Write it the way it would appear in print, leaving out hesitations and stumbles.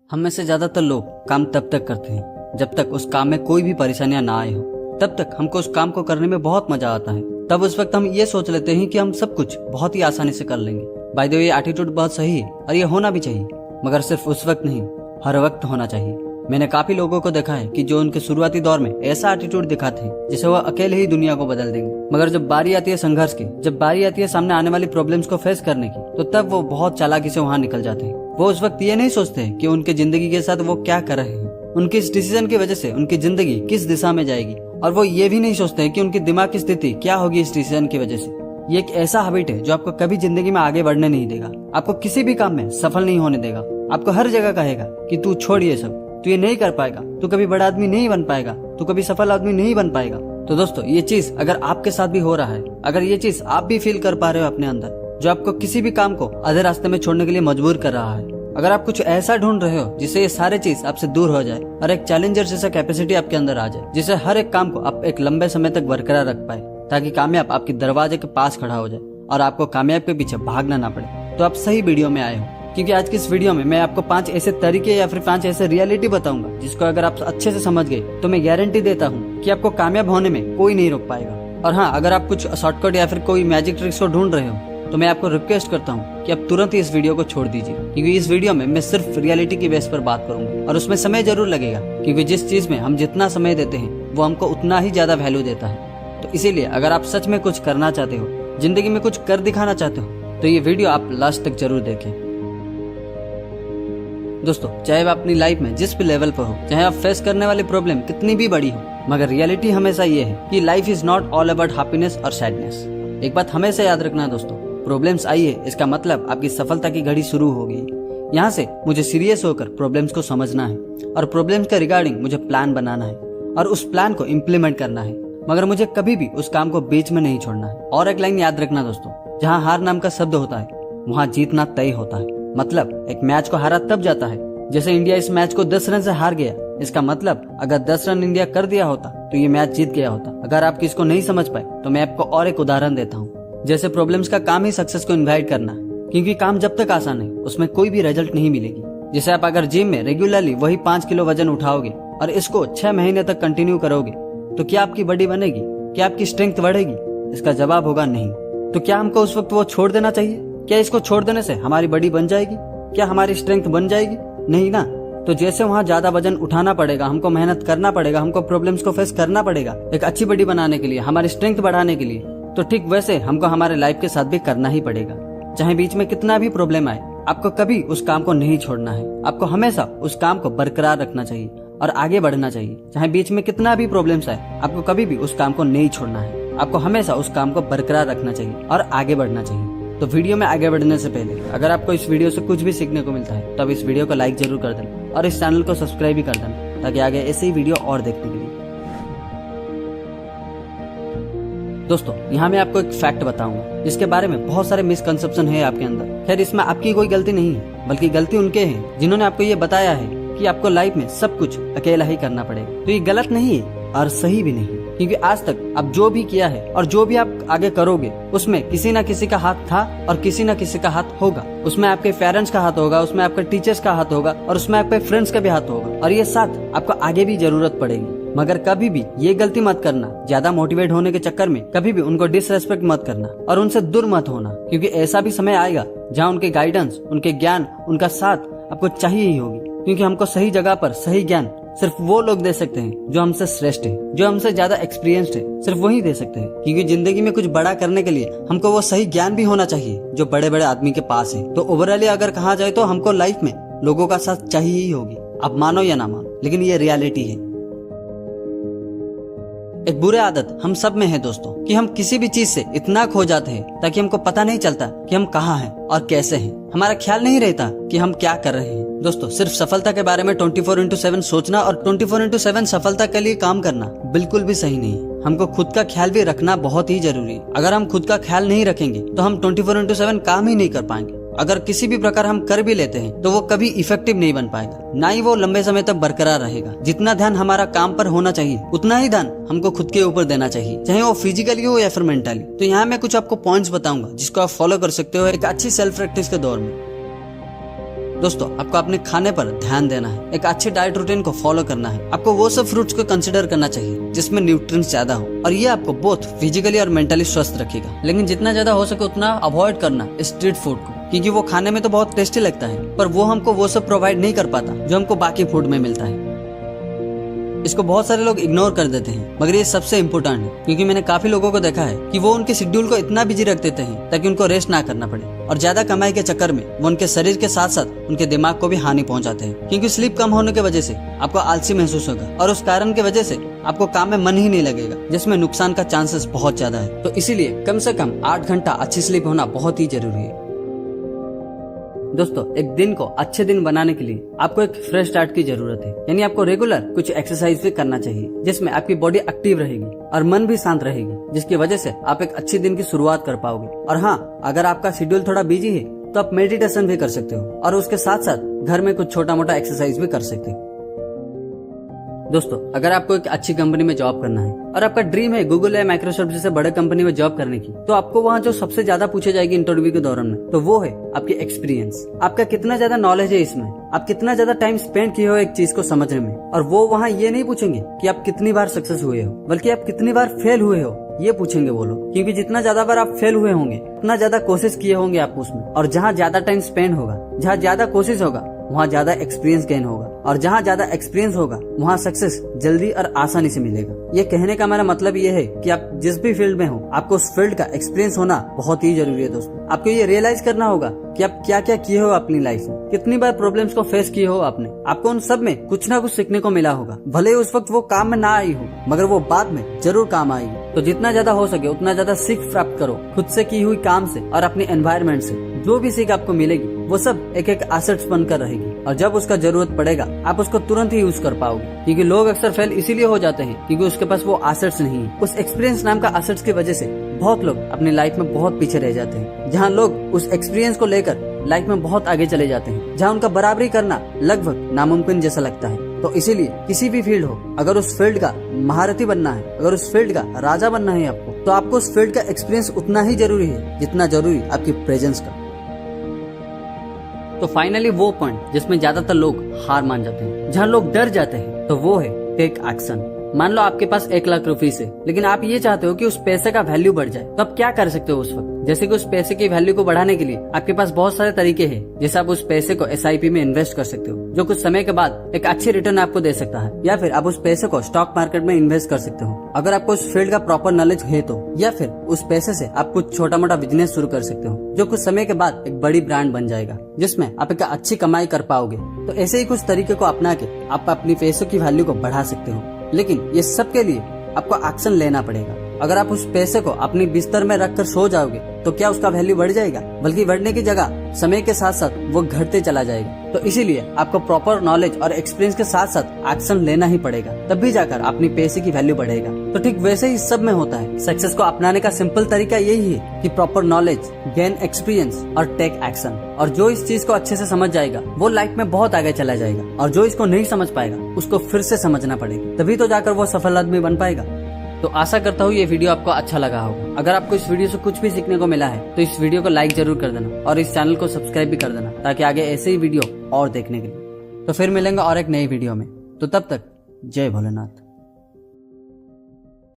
हम में से ज्यादातर लोग काम तब तक करते हैं जब तक उस काम में कोई भी परेशानियां ना आए हो। तब तक हमको उस काम को करने में बहुत मजा आता है। तब उस वक्त हम ये सोच लेते हैं कि हम सब कुछ बहुत ही आसानी से कर लेंगे। बाय द वे, ये एटीट्यूड बहुत सही है और ये होना भी चाहिए, मगर सिर्फ उस वक्त नहीं, हर वक्त होना चाहिए। मैंने काफी लोगों को देखा है कि जो उनके शुरुआती दौर में ऐसा एटीट्यूड दिखाते हैं जिसे वो अकेले ही दुनिया को बदल देंगे, मगर जब बारी आती है संघर्ष की, जब बारी आती है सामने आने वाली प्रॉब्लम्स को फेस करने की, तो तब वो बहुत चालाकी से वहाँ निकल जाते हैं। वो उस वक्त ये नहीं सोचते कि उनके जिंदगी के साथ वो क्या कर रहे हैं, उनके इस डिसीजन की वजह से उनकी जिंदगी किस दिशा में जाएगी, और वो ये भी नहीं सोचते कि उनकी दिमाग की स्थिति क्या होगी इस डिसीजन की वजह से। ये एक ऐसा हैबिट है जो आपको कभी जिंदगी में आगे बढ़ने नहीं देगा, आपको किसी भी काम में सफल नहीं होने देगा। आपको हर जगह कहेगा कि तू छोड़ ये सब, तू ये नहीं कर पाएगा, तू कभी बड़ा आदमी नहीं बन पाएगा, तू कभी सफल आदमी नहीं बन पाएगा। तो दोस्तों, ये चीज अगर आपके साथ भी हो रहा है, अगर ये चीज आप भी फील कर पा रहे हो अपने अंदर, जो आपको किसी भी काम को आधे रास्ते में छोड़ने के लिए मजबूर कर रहा है, अगर आप कुछ ऐसा ढूंढ रहे हो जिससे ये सारे चीज आपसे दूर हो जाए और एक चैलेंजर जैसा कैपेसिटी आपके अंदर आ जाए, जिससे हर एक काम को आप एक लंबे समय तक बरकरार रख पाए, ताकि कामयाब आपके दरवाजे के पास खड़ा हो जाए और आपको कामयाब के पीछे भागना ना पड़े, तो आप सही वीडियो में आए हो। क्योंकि आज की इस वीडियो में मैं आपको 5 ऐसे तरीके या फिर 5 ऐसे रियलिटी बताऊंगा जिसको अगर आप अच्छे से समझ गए तो मैं गारंटी देता हूँ कि आपको कामयाब होने में कोई नहीं रोक पाएगा। और हाँ, अगर आप कुछ शॉर्टकट या फिर कोई मैजिक ट्रिक्स को ढूंढ रहे हो तो मैं आपको रिक्वेस्ट करता हूँ कि आप तुरंत ही इस वीडियो को छोड़ दीजिए, क्योंकि इस वीडियो में मैं सिर्फ रियलिटी की बेस पर बात करूंगा और उसमें समय जरूर लगेगा, क्योंकि जिस चीज में हम जितना समय देते हैं वो हमको उतना ही ज्यादा वैल्यू देता है। तो इसीलिए अगर आप सच में कुछ करना चाहते हो, जिंदगी में कुछ कर दिखाना चाहते हो, तो ये वीडियो आप लास्ट तक जरूर देखें। दोस्तों, चाहे आप अपनी लाइफ में जिस भी लेवल पर हो, चाहे आप फेस करने वाली प्रॉब्लम कितनी भी बड़ी हो, मगर रियलिटी हमेशा ये है कि life is not all about happiness और सैडनेस। एक बात हमेशा याद रखना दोस्तों, प्रॉब्लम्स आई है इसका मतलब आपकी सफलता की घड़ी शुरू हो गई। यहाँ से मुझे सीरियस होकर प्रॉब्लम्स को समझना है और प्रॉब्लम्स के रिगार्डिंग मुझे प्लान बनाना है और उस प्लान को इम्प्लीमेंट करना है, मगर मुझे कभी भी उस काम को बीच में नहीं छोड़ना है। और एक लाइन याद रखना दोस्तों, जहाँ हार नाम का शब्द होता है वहाँ जीतना तय होता है। मतलब एक मैच को हारा तब जाता है जैसे इंडिया इस मैच को 10 रन से हार गया, इसका मतलब अगर 10 रन इंडिया कर दिया होता तो ये मैच जीत गया होता। अगर आप किसको नहीं समझ पाए तो मैं आपको और एक उदाहरण देता हूँ। जैसे प्रॉब्लम्स का काम ही सक्सेस को इनवाइट करना, क्योंकि काम जब तक आसान है उसमें कोई भी रिजल्ट नहीं मिलेगी। जैसे आप अगर जिम में रेगुलरली वही 5 किलो वजन उठाओगे और इसको 6 महीने तक कंटिन्यू करोगे, तो क्या आपकी बॉडी बनेगी? क्या आपकी स्ट्रेंथ बढ़ेगी? इसका जवाब होगा नहीं। तो क्या हमको उस वक्त वो छोड़ देना चाहिए? क्या इसको छोड़ देने से हमारी बॉडी बन जाएगी? क्या हमारी स्ट्रेंथ बन जाएगी? नहीं ना। तो जैसे वहाँ ज्यादा वजन उठाना पड़ेगा, हमको मेहनत करना पड़ेगा, हमको प्रॉब्लम्स को फेस करना पड़ेगा एक अच्छी बॉडी बनाने के लिए, हमारी स्ट्रेंथ बढ़ाने के लिए, तो ठीक वैसे हमको हमारे लाइफ के साथ भी करना ही पड़ेगा। चाहे बीच में कितना भी प्रॉब्लम आए, आपको कभी उस काम को नहीं छोड़ना है। आपको हमेशा उस काम को बरकरार रखना चाहिए और आगे बढ़ना चाहिए। चाहे बीच में कितना भी प्रॉब्लम्स आए, आपको कभी भी उस काम को नहीं छोड़ना है। आपको हमेशा उस काम को बरकरार रखना चाहिए और आगे बढ़ना चाहिए। तो वीडियो में आगे बढ़ने से पहले अगर आपको इस वीडियो से कुछ भी सीखने को मिलता है तो आप इस वीडियो को लाइक जरूर कर देना और इस चैनल को सब्सक्राइब भी कर देना, ताकि आगे ऐसे ही वीडियो और देखने के लिए। दोस्तों, यहाँ मैं आपको एक फैक्ट बताऊंगा जिसके बारे में बहुत सारे मिसकंसेप्शन है आपके अंदर। खैर, इसमें आपकी कोई गलती नहीं है, बल्कि गलती उनके है जिन्होंने आपको ये बताया है कि आपको लाइफ में सब कुछ अकेला ही करना पड़ेगा। तो ये गलत नहीं है और सही भी नहीं, क्योंकि आज तक आप जो भी किया है और जो भी आप आगे करोगे उसमें किसी न किसी का हाथ था और किसी न किसी का हाथ होगा। उसमें आपके पेरेंट्स का हाथ होगा, उसमें आपके टीचर्स का हाथ होगा और उसमें आपके फ्रेंड्स का भी हाथ होगा, और ये साथ आपको आगे भी जरूरत पड़ेगी। मगर कभी भी ये गलती मत करना, ज्यादा मोटिवेट होने के चक्कर में कभी भी उनको डिसरेस्पेक्ट मत करना और उनसे दूर मत होना, क्योंकि ऐसा भी समय आएगा जहाँ उनके गाइडेंस, उनके ज्ञान, उनका साथ आपको चाहिए ही होगी। क्योंकि हमको सही जगह पर सही ज्ञान सिर्फ वो लोग दे सकते हैं जो हमसे श्रेष्ठ है, जो हमसे ज्यादा एक्सपीरियंस्ड है, सिर्फ वही दे सकते हैं। क्योंकि जिंदगी में कुछ बड़ा करने के लिए हमको वो सही ज्ञान भी होना चाहिए जो बड़े बड़े आदमी के पास है। तो ओवरऑली अगर कहा जाए तो हमको लाइफ में लोगों का साथ चाहिए ही होगी, आप मानो या ना मानो, लेकिन ये रियलिटी है। एक बुरी आदत हम सब में है दोस्तों कि हम किसी भी चीज से इतना खो जाते हैं ताकि हमको पता नहीं चलता कि हम कहाँ हैं और कैसे हैं। हमारा ख्याल नहीं रहता कि हम क्या कर रहे हैं। दोस्तों, सिर्फ सफलता के बारे में 24/7 सोचना और 24/7 सफलता के लिए काम करना बिल्कुल भी सही नहीं है। हमको खुद का ख्याल भी रखना बहुत ही जरूरी है। अगर हम खुद का ख्याल नहीं रखेंगे तो हम 24/7 काम ही नहीं कर पाएंगे। अगर किसी भी प्रकार हम कर भी लेते हैं तो वो कभी इफेक्टिव नहीं बन पाएगा, ना ही वो लंबे समय तक बरकरार रहेगा। जितना ध्यान हमारा काम पर होना चाहिए उतना ही ध्यान हमको खुद के ऊपर देना चाहिए, चाहे वो फिजिकली हो या फिर मेंटली। तो यहाँ मैं कुछ आपको पॉइंट्स बताऊंगा जिसको आप फॉलो कर सकते हो एक अच्छी सेल्फ प्रैक्टिस के दौर में। दोस्तों, आपको अपने खाने पर ध्यान देना है, एक अच्छे डाइट रूटीन को फॉलो करना है। आपको वो सब फ्रूट्स को कंसिडर करना चाहिए जिसमें न्यूट्रिएंट्स ज्यादा हो, और ये आपको बोथ फिजिकली और मेंटली स्वस्थ रखेगा। लेकिन जितना ज्यादा हो सके उतना अवॉइड करना स्ट्रीट फूड को, क्योंकि वो खाने में तो बहुत टेस्टी लगता है, पर वो हमको वो सब प्रोवाइड नहीं कर पाता जो हमको बाकी फूड में मिलता है। इसको बहुत सारे लोग इग्नोर कर देते हैं, मगर ये सबसे इम्पोर्टेंट है, क्योंकि मैंने काफी लोगों को देखा है कि वो उनके शेड्यूल को इतना बिजी रख देते हैं ताकि उनको रेस्ट ना करना पड़े, और ज्यादा कमाई के चक्कर में वो उनके शरीर के साथ साथ उनके दिमाग को भी हानि पहुंचाते हैं। क्योंकि स्लीप कम होने की वजह से आपको आलसी महसूस होगा, और उस कारण की वजह से आपको काम में मन ही नहीं लगेगा, जिसमें नुकसान का चांसेस बहुत ज्यादा है। तो इसीलिए कम से कम 8 घंटा अच्छी स्लीप होना बहुत ही जरूरी है। दोस्तों, एक दिन को अच्छे दिन बनाने के लिए आपको एक फ्रेश स्टार्ट की जरूरत है, यानी आपको रेगुलर कुछ एक्सरसाइज भी करना चाहिए, जिसमें आपकी बॉडी एक्टिव रहेगी और मन भी शांत रहेगी, जिसकी वजह से आप एक अच्छे दिन की शुरुआत कर पाओगे। और हाँ, अगर आपका शेड्यूल थोड़ा बिजी है तो आप मेडिटेशन भी कर सकते हो, और उसके साथ साथ घर में कुछ छोटा मोटा एक्सरसाइज भी कर सकते हो। दोस्तों, अगर आपको एक अच्छी कंपनी में जॉब करना है और आपका ड्रीम है गूगल या माइक्रोसॉफ्ट जैसे बड़े कंपनी में जॉब करने की, तो आपको वहाँ जो सबसे ज्यादा पूछे जाएगी इंटरव्यू के दौरान में, तो वो है आपकी एक्सपीरियंस। आपका कितना ज्यादा नॉलेज है इसमें, आप कितना ज्यादा टाइम स्पेंड किए हो एक चीज को समझने में। और वो वहाँ ये नहीं पूछेंगे कि आप कितनी बार सक्सेस हुए हो, बल्कि आप कितनी बार फेल हुए हो, ये पूछेंगे वो लोग। क्योंकि जितना ज्यादा बार आप फेल हुए होंगे उतना ज्यादा कोशिश किए होंगे आप उसमें, और जहाँ ज्यादा टाइम स्पेंड होगा, जहाँ ज्यादा कोशिश होगा, वहाँ ज्यादा एक्सपीरियंस गेन होगा, और जहाँ ज्यादा एक्सपीरियंस होगा वहाँ सक्सेस जल्दी और आसानी से मिलेगा। ये कहने का मेरा मतलब ये है कि आप जिस भी फील्ड में हो, आपको उस फील्ड का एक्सपीरियंस होना बहुत ही जरूरी है। दोस्तों, आपको ये रियलाइज करना होगा कि आप क्या क्या किए हो अपनी लाइफ में, कितनी बार प्रॉब्लम्स को फेस किए हो आपने। आपको उन सब में कुछ ना कुछ सीखने को मिला होगा, भले उस वक्त वो काम में ना आई हो, मगर वो बाद में जरूर काम आएगी। तो जितना ज्यादा हो सके उतना ज्यादा सीख प्राप्त करो खुद से की हुई काम से और अपने एनवायरमेंट से। जो भी सीख आपको मिलेगी वो सब एक एक एसेट्स बनकर रहेगी, और जब उसका जरूरत पड़ेगा आप उसको तुरंत ही यूज कर पाओगे। क्योंकि लोग अक्सर फेल इसीलिए हो जाते हैं क्योंकि उसके पास वो एसेट्स नहीं है। उस एक्सपीरियंस नाम का एसेट्स की वजह से बहुत लोग अपनी लाइफ में बहुत पीछे रह जाते हैं। जहाँ लोग उस एक्सपीरियंस को लेकर लाइफ में बहुत आगे चले जाते हैं, जहाँ उनका बराबरी करना लगभग नामुमकिन जैसा लगता है। तो इसीलिए किसी भी फील्ड हो, अगर उस फील्ड का महारथी बनना है, अगर उस फील्ड का राजा बनना है आपको, तो आपको उस फील्ड का एक्सपीरियंस उतना ही जरूरी है जितना जरूरी आपकी प्रेजेंस का। तो फाइनली वो पॉइंट जिसमें ज्यादातर लोग हार मान जाते हैं, जहाँ लोग डर जाते हैं, तो वो है टेक एक्शन। मान लो आपके पास 1 लाख रुपीस है, लेकिन आप ये चाहते हो कि उस पैसे का वैल्यू बढ़ जाए, तो आप क्या कर सकते हो उस वक्त? जैसे कि उस पैसे की वैल्यू को बढ़ाने के लिए आपके पास बहुत सारे तरीके हैं। जैसे आप उस पैसे को SIP में इन्वेस्ट कर सकते हो, जो कुछ समय के बाद एक अच्छी रिटर्न आपको दे सकता है, या फिर आप उस पैसे को स्टॉक मार्केट में इन्वेस्ट कर सकते हो अगर आपको उस फील्ड का प्रॉपर नॉलेज है तो, या फिर उस पैसे से आप कुछ छोटा मोटा बिजनेस शुरू कर सकते हो, जो कुछ समय के बाद एक बड़ी ब्रांड बन जाएगा, जिसमें आप एक अच्छी कमाई कर पाओगे। तो ऐसे ही कुछ तरीके को अपना के आप अपनी पैसों की वैल्यू को बढ़ा सकते हो। लेकिन ये सब के लिए आपको एक्शन लेना पड़ेगा। अगर आप उस पैसे को अपने बिस्तर में रखकर सो जाओगे तो क्या उसका वैल्यू बढ़ जाएगा? बल्कि बढ़ने की जगह समय के साथ साथ वो घटते चला जाएगा। तो इसीलिए आपको प्रॉपर नॉलेज और एक्सपीरियंस के साथ साथ एक्शन लेना ही पड़ेगा, तभी जाकर अपनी पैसे की वैल्यू बढ़ेगा। तो ठीक वैसे ही सब में होता है। सक्सेस को अपनाने का सिंपल तरीका यही है कि प्रॉपर नॉलेज, गेन एक्सपीरियंस और टेक एक्शन। और जो इस चीज को अच्छे से समझ जाएगा वो लाइफ में बहुत आगे चला जाएगा, और जो इसको नहीं समझ पाएगा उसको फिर से समझना पड़ेगा, तभी तो जाकर वो सफल आदमी बन पाएगा। तो आशा करता हूँ ये वीडियो आपको अच्छा लगा होगा। अगर आपको इस वीडियो से कुछ भी सीखने को मिला है तो इस वीडियो को लाइक जरूर कर देना, और इस चैनल को सब्सक्राइब भी कर देना, ताकि आगे ऐसे ही वीडियो और देखने के लिए। तो फिर मिलेंगे और एक नई वीडियो में। तो तब तक जय भोलेनाथ।